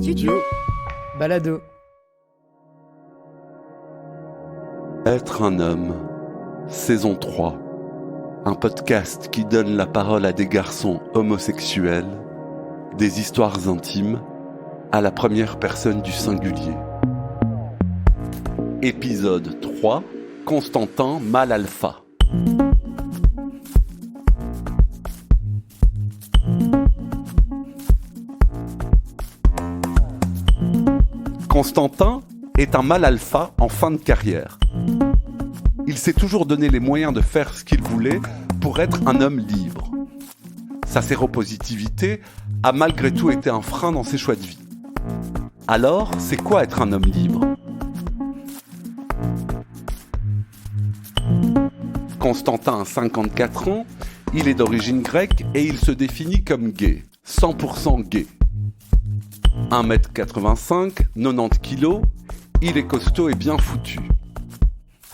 Studio Balado. Être un homme, saison 3. Un podcast qui donne la parole à des garçons homosexuels, des histoires intimes, à la première personne du singulier. Épisode 3, Constantin mâle alpha. Constantin est un mâle alpha en fin de carrière. Il s'est toujours donné les moyens de faire ce qu'il voulait pour être un homme libre. Sa séropositivité a malgré tout été un frein dans ses choix de vie. Alors, c'est quoi être un homme libre ? Constantin a 54 ans, il est d'origine grecque et il se définit comme gay, 100% gay. 1m85, 90 kg, il est costaud et bien foutu.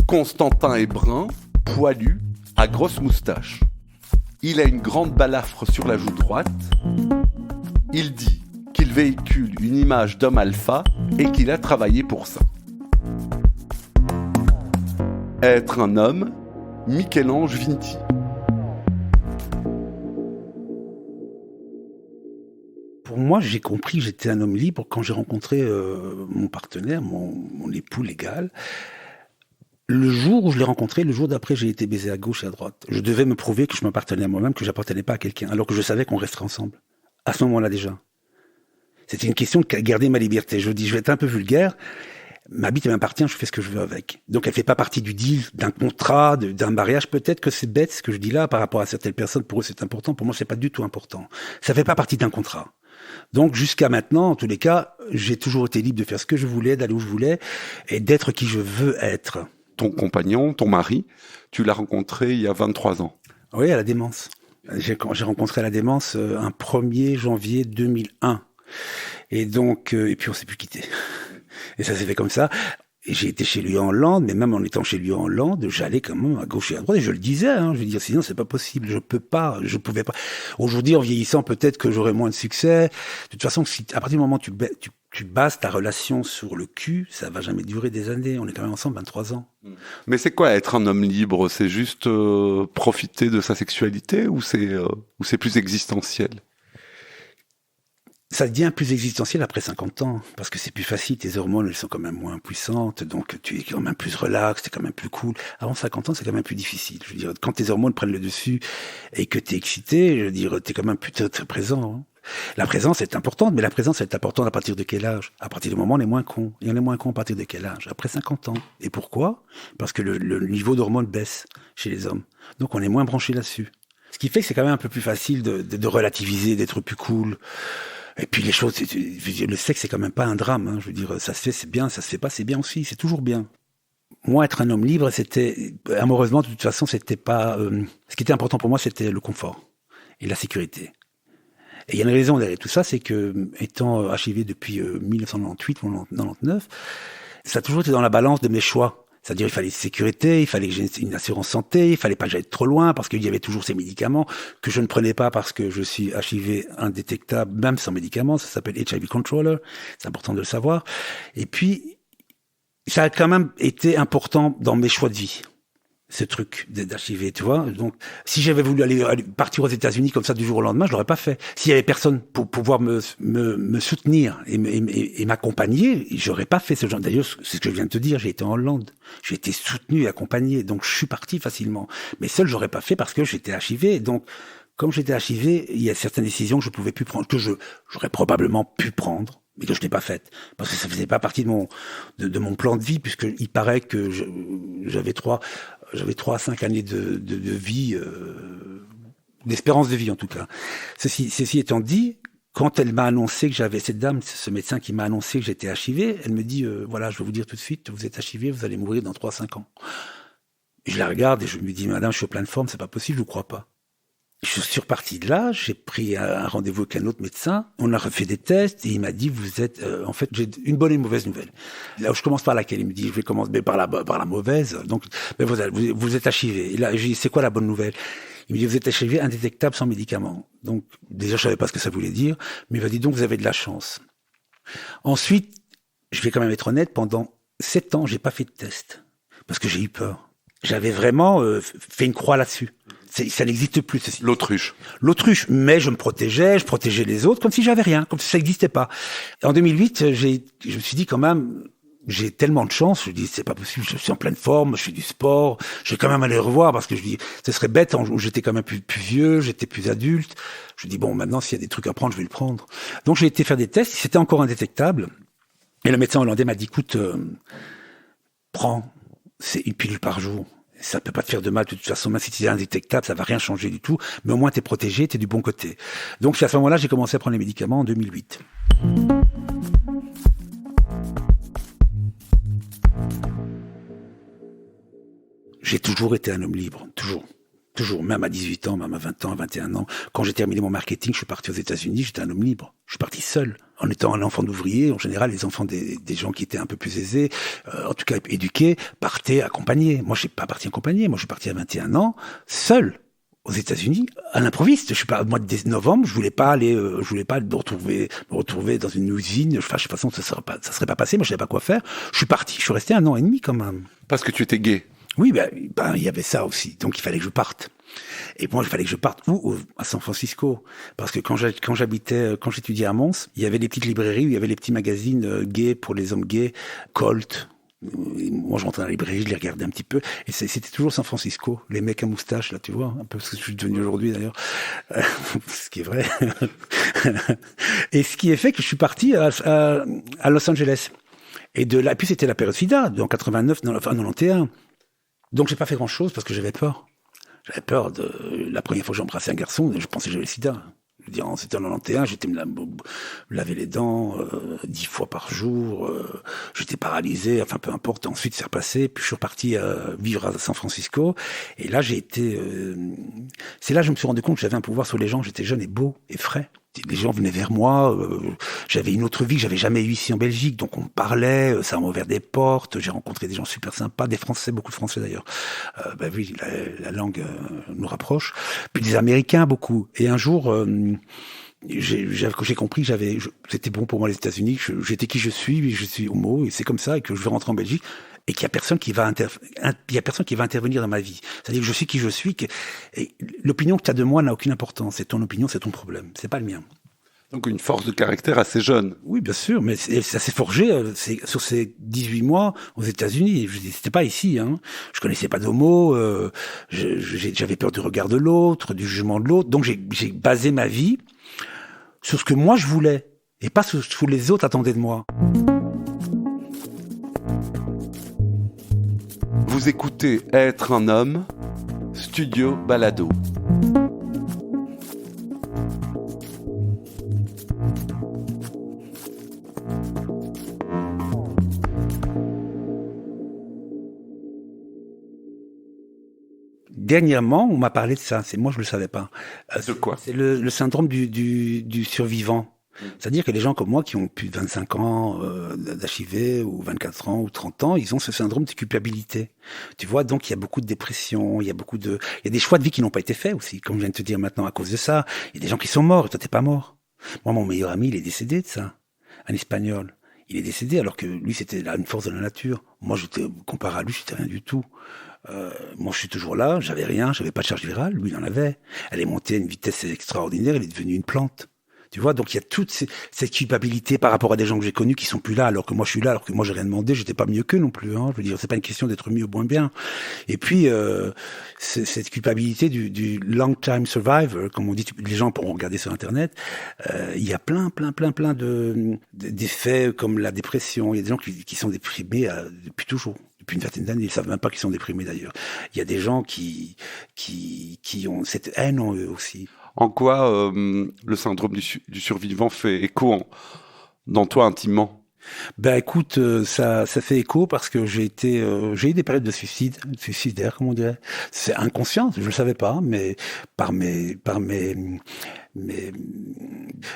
Constantin est brun, poilu, à grosse moustache. Il a une grande balafre sur la joue droite. Il dit qu'il véhicule une image d'homme alpha et qu'il a travaillé pour ça. Être un homme, Michel-Ange Vinti. Pour moi, j'ai compris que j'étais un homme libre quand j'ai rencontré mon partenaire, mon époux légal. Le jour où je l'ai rencontré, le jour d'après, j'ai été baisé à gauche et à droite. Je devais me prouver que je m'appartenais à moi-même, que j'appartenais pas à quelqu'un, alors que je savais qu'on resterait ensemble. À ce moment-là déjà. C'était une question de garder ma liberté. Je dis, je vais être un peu vulgaire. Ma bite m'appartient, je fais ce que je veux avec. Donc elle fait pas partie du deal, d'un contrat, d'un mariage. Peut-être que c'est bête ce que je dis là par rapport à certaines personnes. Pour eux c'est important, pour moi c'est pas du tout important. Ça fait pas partie d'un contrat. Donc jusqu'à maintenant, en tous les cas, j'ai toujours été libre de faire ce que je voulais, d'aller où je voulais et d'être qui je veux être. Ton compagnon, ton mari, tu l'as rencontré il y a 23 ans. Oui, à la Démence. J'ai rencontré à la Démence un 1er janvier 2001. Et donc, et puis on s'est plus quitté. Et ça s'est fait comme ça. Et j'ai été chez lui en Hollande, mais même en étant chez lui en Hollande, j'allais quand même à gauche et à droite, et je le disais, je veux dire, sinon c'est pas possible, je pouvais pas. Aujourd'hui, en vieillissant, peut-être que j'aurais moins de succès. De toute façon, si, à partir du moment où tu bases ta relation sur le cul, ça va jamais durer des années. On est quand même ensemble 23 ans. Mais c'est quoi être un homme libre ? C'est juste profiter de sa sexualité ou c'est plus existentiel ? Ça devient plus existentiel après 50 ans, parce que c'est plus facile, tes hormones, elles sont quand même moins puissantes, donc tu es quand même plus relax, t'es quand même plus cool. Avant 50 ans, c'est quand même plus difficile. Je veux dire, quand tes hormones prennent le dessus et que t'es excité, je veux dire, t'es quand même plus très présent. La présence est importante, mais la présence est importante à partir de quel âge ? À partir du moment où on est moins con. Et on est moins con à partir de quel âge ? Après 50 ans. Et pourquoi ? Parce que le niveau d'hormones baisse chez les hommes. Donc on est moins branché là-dessus. Ce qui fait que c'est quand même un peu plus facile de relativiser, d'être plus cool. Et puis les choses, le sexe c'est quand même pas un drame. Je veux dire, ça se fait, c'est bien, ça se fait pas, c'est bien aussi, c'est toujours bien. Moi, être un homme libre, c'était amoureusement de toute façon, c'était pas. Ce qui était important pour moi, c'était le confort et la sécurité. Et il y a une raison derrière tout ça, c'est que étant HIV depuis 1998 ou 1999, ça a toujours été dans la balance de mes choix. C'est-à-dire, il fallait sécurité, il fallait que j'ai une assurance santé, il fallait pas que j'aille trop loin parce qu'il y avait toujours ces médicaments que je ne prenais pas parce que je suis HIV indétectable, même sans médicaments. Ça s'appelle HIV Controller. C'est important de le savoir. Et puis, ça a quand même été important dans mes choix de vie. Ce truc d'archiver, tu vois. Donc, si j'avais voulu aller partir aux États-Unis comme ça du jour au lendemain, je l'aurais pas fait. S'il y avait personne pour pouvoir me soutenir et m'accompagner, j'aurais pas fait ce genre. D'ailleurs, c'est ce que je viens de te dire. J'ai été en Hollande, j'ai été soutenu et accompagné, donc je suis parti facilement. Mais seul, j'aurais pas fait parce que j'étais HIV. Donc, comme j'étais HIV, il y a certaines décisions que je pouvais plus prendre, que j'aurais probablement pu prendre, mais que je n'ai pas faites parce que ça faisait pas partie de mon plan de vie, puisque il paraît que j'avais 3 à 5 années de vie, d'espérance de vie en tout cas. Ceci étant dit, quand elle m'a annoncé que j'avais cette dame, ce médecin qui m'a annoncé que j'étais HIV, elle me dit voilà, je vais vous dire tout de suite, vous êtes HIV, vous allez mourir dans 3 à 5 ans. Et je la regarde et je me dis madame, je suis au pleine forme, c'est pas possible, je vous crois pas. Je suis reparti de là, j'ai pris un rendez-vous avec un autre médecin, on a refait des tests et il m'a dit vous êtes en fait j'ai une bonne et une mauvaise nouvelle. Là où je commence par laquelle, il me dit je vais commencer par la mauvaise. Donc mais vous êtes HIV. Et là j'ai dit c'est quoi la bonne nouvelle ? Il me dit vous êtes HIV indétectable sans médicaments. Donc déjà je savais pas ce que ça voulait dire, mais il m'a dit donc vous avez de la chance. Ensuite, je vais quand même être honnête, pendant 7 ans, j'ai pas fait de test. Parce que j'ai eu peur. J'avais vraiment fait une croix là-dessus. Ça n'existe plus, ceci. L'autruche. L'autruche. Mais je protégeais les autres comme si j'avais rien, comme si ça n'existait pas. En 2008, je me suis dit quand même, j'ai tellement de chance. Je dis, c'est pas possible, je suis en pleine forme, je fais du sport. Je vais quand même aller le revoir parce que je dis, ce serait bête, j'étais quand même plus vieux, j'étais plus adulte. Je dis, bon, maintenant, s'il y a des trucs à prendre, je vais le prendre. Donc, j'ai été faire des tests. C'était encore indétectable. Et le médecin hollandais m'a dit, écoute, prends, c'est une pilule par jour. Ça peut pas te faire de mal de toute façon, même si tu es indétectable, ça va rien changer du tout. Mais au moins, t'es protégé, t'es du bon côté. Donc, à ce moment-là, j'ai commencé à prendre les médicaments en 2008. J'ai toujours été un homme libre, toujours. Toujours, même à 18 ans, même à 20 ans, à 21 ans. Quand j'ai terminé mon marketing, je suis parti aux États-Unis, j'étais un homme libre. Je suis parti seul. En étant un enfant d'ouvrier, en général, les enfants des gens qui étaient un peu plus aisés, en tout cas éduqués, partaient accompagnés. Moi, je suis pas parti accompagné. Moi, je suis parti à 21 ans, seul, aux États-Unis, à l'improviste. Je suis pas, au mois de novembre, je voulais pas me retrouver dans une usine. Enfin, de toute façon, ça serait pas passé. Moi, je savais pas quoi faire. Je suis parti. Je suis resté 1 an et demi, quand même. Parce que tu étais gay. Oui, il y avait ça aussi. Donc, il fallait que je parte. Et moi, il fallait que je parte où? À San Francisco. Parce que quand j'étudiais à Mons, il y avait des petites librairies où il y avait les petits magazines gays pour les hommes gays, Colt. Moi, je rentrais dans la librairie, je les regardais un petit peu. Et c'était toujours San Francisco. Les mecs à moustache, là, tu vois. Un peu ce que je suis devenu aujourd'hui, d'ailleurs. Ce qui est vrai. Et ce qui est fait que je suis parti à Los Angeles. Et puis c'était la période SIDA, en 89, enfin 91. Donc j'ai pas fait grand chose parce que j'avais peur. J'avais peur la première fois que j'ai embrassé un garçon, je pensais que j'avais le sida. Je veux dire, c'était en 91, j'étais me laver les dents 10 fois par jour, j'étais paralysé, enfin peu importe. Ensuite c'est repassé, puis je suis reparti vivre à San Francisco. Et là c'est là que je me suis rendu compte que j'avais un pouvoir sur les gens. J'étais jeune et beau et frais. Les gens venaient vers moi, j'avais une autre vie que j'avais jamais eue ici en Belgique, donc on me parlait, ça m'a ouvert des portes, j'ai rencontré des gens super sympas, des Français, beaucoup de Français d'ailleurs. Oui, la langue nous rapproche. Puis des Américains, beaucoup. Et un jour, j'ai compris que c'était bon pour moi les États-Unis, j'étais qui je suis homo, et c'est comme ça, et que je vais rentrer en Belgique. Et qu'il y a personne qui va intervenir dans ma vie. C'est-à-dire que je sais qui je suis, et l'opinion que tu as de moi n'a aucune importance. C'est ton opinion, c'est ton problème. C'est pas le mien. Donc une force de caractère assez jeune. Oui, bien sûr, mais ça s'est forgé sur ces 18 mois aux États-Unis. C'était pas ici, hein. Je connaissais pas d'homo, j'avais peur du regard de l'autre, du jugement de l'autre. Donc j'ai basé ma vie sur ce que moi je voulais, et pas sur ce que les autres attendaient de moi. Vous écoutez Être un homme, Studio Balado. Dernièrement, on m'a parlé de ça. Moi, je le savais pas. De quoi? C'est le syndrome du survivant. C'est-à-dire que les gens comme moi qui ont plus de 25 ans d'HIV ou 24 ans ou 30 ans, ils ont ce syndrome de culpabilité. Tu vois, donc il y a beaucoup de dépression, il y a des choix de vie qui n'ont pas été faits aussi, comme je viens de te dire maintenant à cause de ça. Il y a des gens qui sont morts et toi t'es pas mort. Moi, mon meilleur ami, il est décédé de ça. Un Espagnol. Il est décédé alors que lui, c'était une force de la nature. Moi, comparé à lui, j'étais rien du tout. Moi, je suis toujours là, j'avais rien, j'avais pas de charge virale, lui, il en avait. Elle est montée à une vitesse extraordinaire, elle est devenue une plante. Tu vois, donc il y a toute cette culpabilité par rapport à des gens que j'ai connus qui sont plus là, alors que moi je suis là, alors que moi j'ai rien demandé, j'étais pas mieux qu'eux non plus. Hein. Je veux dire, c'est pas une question d'être mieux ou moins bien. Et puis cette culpabilité du long time survivor, comme on dit, les gens pourront regarder sur Internet. Il y a plein d'effets comme la dépression. Il y a des gens qui sont déprimés depuis toujours. Depuis une vingtaine d'années, ils savent même pas qu'ils sont déprimés d'ailleurs. Il y a des gens qui ont cette haine en eux aussi. En quoi le syndrome du survivant fait écho dans toi intimement? Ben écoute, ça fait écho parce que j'ai eu des périodes de suicidaire, comme on dirait. C'est inconscient, je le savais pas, mais par mes mais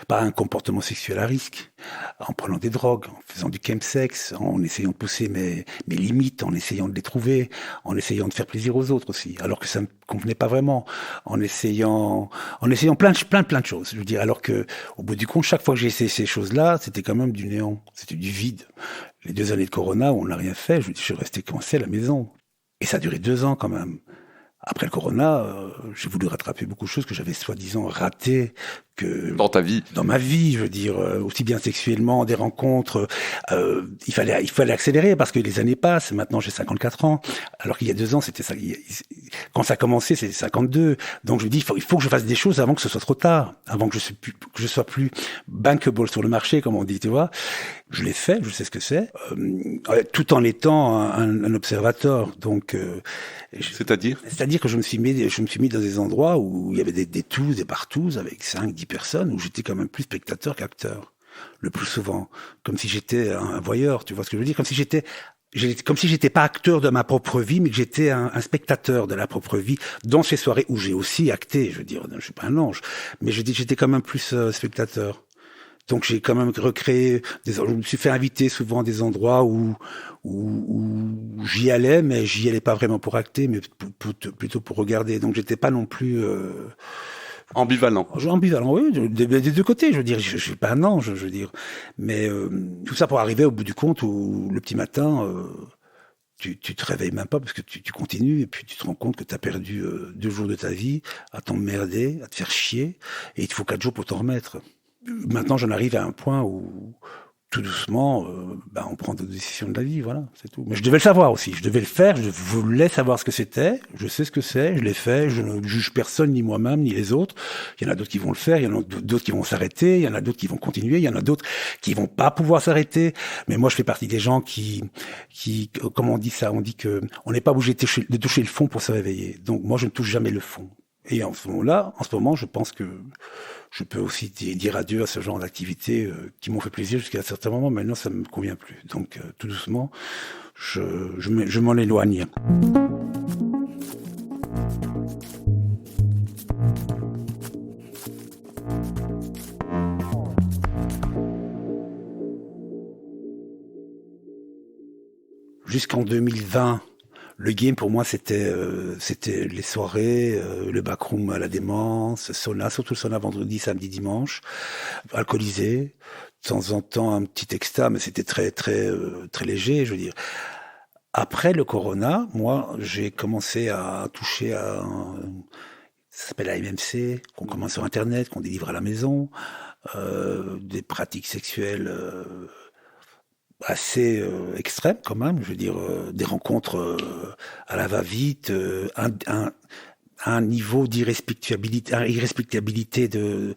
pas un comportement sexuel à risque, en prenant des drogues, en faisant du chemsex, en essayant de pousser mes limites, en essayant de les trouver, en essayant de faire plaisir aux autres aussi, alors que ça me convenait pas vraiment, en essayant plein de choses. Je veux dire, alors que au bout du compte, chaque fois que j'ai essayé ces choses-là, c'était quand même du néant, c'était du vide. Les 2 années de Corona où on n'a rien fait, je suis resté coincé à la maison. Et ça a duré 2 ans quand même. Après le Corona, j'ai voulu rattraper beaucoup de choses que j'avais soi-disant ratées que Dans ta vie. dans ma vie, je veux dire, aussi bien sexuellement, des rencontres. Il fallait accélérer parce que les années passent. Maintenant, j'ai 54 ans, alors qu'il y a 2 ans, c'était ça. Quand ça a commencé, c'était 52. Donc je me dis, il faut que je fasse des choses avant que ce soit trop tard, avant que je sois plus bankable sur le marché, comme on dit, tu vois. Je l'ai fait, je sais ce que c'est, tout en étant un observateur. Donc, c'est-à-dire que je me suis mis dans des endroits où il y avait des tous, des partous, avec 5, 10 personnes, où j'étais quand même plus spectateur qu'acteur, le plus souvent, comme si j'étais un voyeur, tu vois ce que je veux dire, comme si j'étais pas acteur de ma propre vie, mais que j'étais un spectateur de la propre vie dans ces soirées où j'ai aussi acté. Je veux dire, je suis pas un ange, mais j'étais quand même plus spectateur. Donc j'ai quand même recréé je me suis fait inviter souvent à des endroits où j'y allais, mais j'y allais pas vraiment pour acter, mais plutôt pour regarder. Donc j'étais pas non plus Ambivalent. ambivalent, oui, des 2 côtés. Je veux dire, je suis pas un ange, je veux dire, mais tout ça pour arriver au bout du compte où le petit matin, tu te réveilles même pas parce que tu continues et puis tu te rends compte que tu as perdu 2 jours de ta vie à t'emmerder, à te faire chier, et il te faut 4 jours pour t'en remettre. Maintenant, j'en arrive à un point où, tout doucement, on prend des décisions de la vie, voilà, c'est tout. Mais je devais le savoir aussi, je devais le faire, je voulais savoir ce que c'était, je sais ce que c'est, je l'ai fait, je ne juge personne, ni moi-même, ni les autres. Il y en a d'autres qui vont le faire, il y en a d'autres qui vont s'arrêter, il y en a d'autres qui vont continuer, il y en a d'autres qui vont pas pouvoir s'arrêter. Mais moi, je fais partie des gens qui, comment on dit ça, on dit que on n'est pas obligé de toucher le fond pour se réveiller. Donc moi, je ne touche jamais le fond. Et en ce moment, je pense que je peux aussi dire adieu à ce genre d'activités qui m'ont fait plaisir jusqu'à un certain moment. Maintenant, ça me convient plus. Donc, tout doucement, je m'en éloigne. Jusqu'en 2020, le game pour moi c'était les soirées, le backroom à la démence, sauna, surtout le sauna vendredi, samedi, dimanche, alcoolisé, de temps en temps un petit extra, mais c'était très léger, je veux dire. Après le Corona, moi j'ai commencé à toucher à ça s'appelle AMMC, qu'on commande sur Internet, qu'on délivre à la maison, des pratiques sexuelles assez extrêmes quand même, je veux dire, des rencontres à la va-vite, un niveau d'irrespectabilité de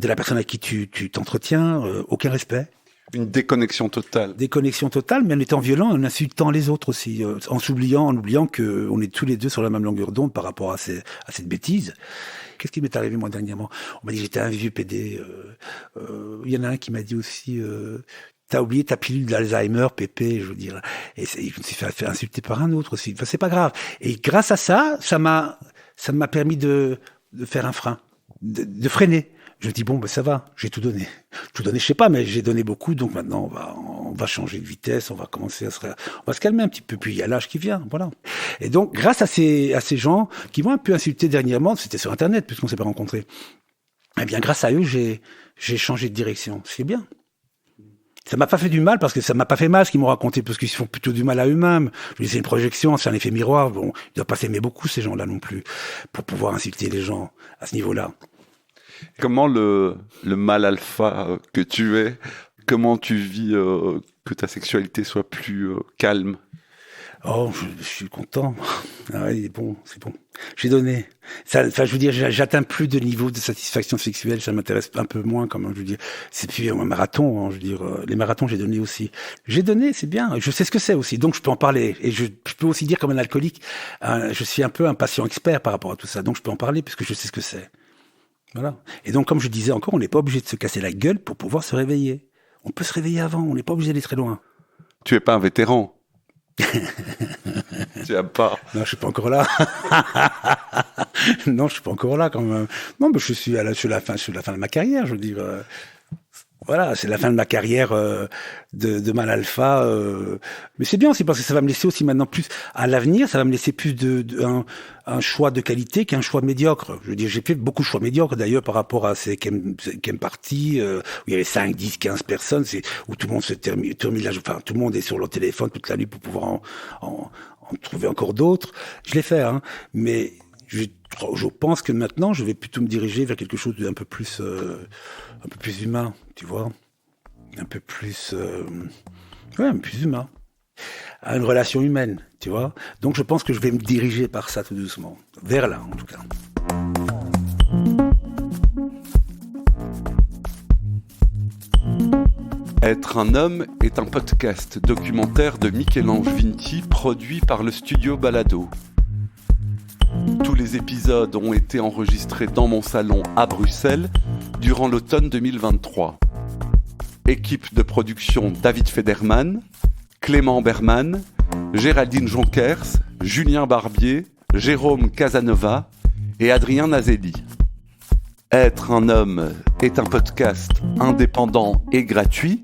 la personne à qui tu t'entretiens, aucun respect. Une déconnexion totale. Déconnexion totale, mais en étant violent, en insultant les autres aussi, en oubliant que on est tous les deux sur la même longueur d'onde par rapport à cette bêtise. Qu'est-ce qui m'est arrivé moi dernièrement? On m'a dit que j'étais un vieux PD. Il y en a un qui m'a dit aussi t'as oublié ta pilule d'Alzheimer, Pépé, je veux dire. Et je me suis fait insulter par un autre aussi. Enfin, c'est pas grave. Et grâce à ça, ça m'a permis de faire un frein, de freiner. Je me dis bon, ben ça va, j'ai tout donné. Tout donné, je sais pas, mais j'ai donné beaucoup, donc maintenant on va changer de vitesse, on va commencer on va se calmer un petit peu. Puis il y a l'âge qui vient, voilà. Et donc grâce à ces gens qui m'ont un peu insulté dernièrement, c'était sur Internet puisqu'on s'est pas rencontrés. Eh bien grâce à eux, j'ai changé de direction. C'est bien. Ça m'a pas fait du mal parce que ça m'a pas fait mal ce qu'ils m'ont raconté parce qu'ils font plutôt du mal à eux-mêmes. Je dis c'est une projection, c'est un effet miroir. Bon, ils doivent pas s'aimer beaucoup ces gens-là non plus pour pouvoir insulter les gens à ce niveau-là. Comment le mâle alpha que tu es, comment tu vis que ta sexualité soit plus calme? Oh, je suis content. Ah oui, c'est bon. J'ai donné. Ça, enfin, je veux dire, j'atteins plus de niveau de satisfaction sexuelle. Ça m'intéresse un peu moins, quand même. Je veux dire, c'est plus un marathon. Hein, je veux dire, les marathons, j'ai donné aussi. J'ai donné, c'est bien. Je sais ce que c'est aussi, donc je peux en parler. Et je peux aussi dire, comme un alcoolique, je suis un peu un patient expert par rapport à tout ça. Donc je peux en parler puisque je sais ce que c'est. Voilà. Et donc, comme je disais encore, on n'est pas obligé de se casser la gueule pour pouvoir se réveiller. On peut se réveiller avant. On n'est pas obligé d'aller très loin. Tu es pas un vétéran. Tu as pas. Non, je suis pas encore là. Non, je suis pas encore là quand même. Non, mais je suis sur la fin de ma carrière, je veux dire. Voilà, c'est la fin de ma carrière de Mal Alpha. Mais c'est bien aussi parce que ça va me laisser aussi maintenant plus à l'avenir, ça va me laisser plus un choix de qualité qu'un choix médiocre. Je veux dire, j'ai fait beaucoup de choix médiocres d'ailleurs par rapport à ces Kem Party où il y avait 5, 10, 15 personnes, où tout le monde se termine enfin tout le monde est sur leur téléphone toute la nuit pour pouvoir en trouver encore d'autres. Je l'ai fait, hein, mais je pense que maintenant je vais plutôt me diriger vers quelque chose d'un peu plus humain, tu vois, un peu plus humain, à une relation humaine, tu vois. Donc je pense que je vais me diriger par ça tout doucement, vers là en tout cas. Être un homme est un podcast documentaire de Michel-Ange Vinti produit par le studio Balado. Tous les épisodes ont été enregistrés dans mon salon à Bruxelles durant l'automne 2023. Équipe de production David Federman, Clément Berman, Géraldine Jonkers, Julien Barbier, Jérôme Casanova et Adrien Nazelli. Être un homme est un podcast indépendant et gratuit.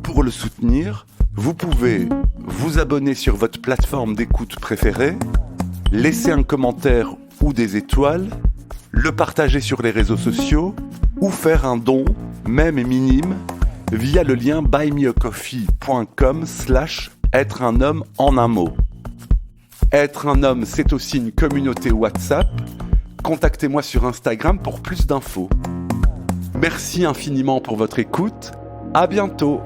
Pour le soutenir, vous pouvez vous abonner sur votre plateforme d'écoute préférée, laisser un commentaire ou des étoiles, le partager sur les réseaux sociaux ou faire un don, même minime, via le lien buymeacoffee.com/être un homme en un mot. Être un homme, c'est aussi une communauté WhatsApp. Contactez-moi sur Instagram pour plus d'infos. Merci infiniment pour votre écoute. À bientôt.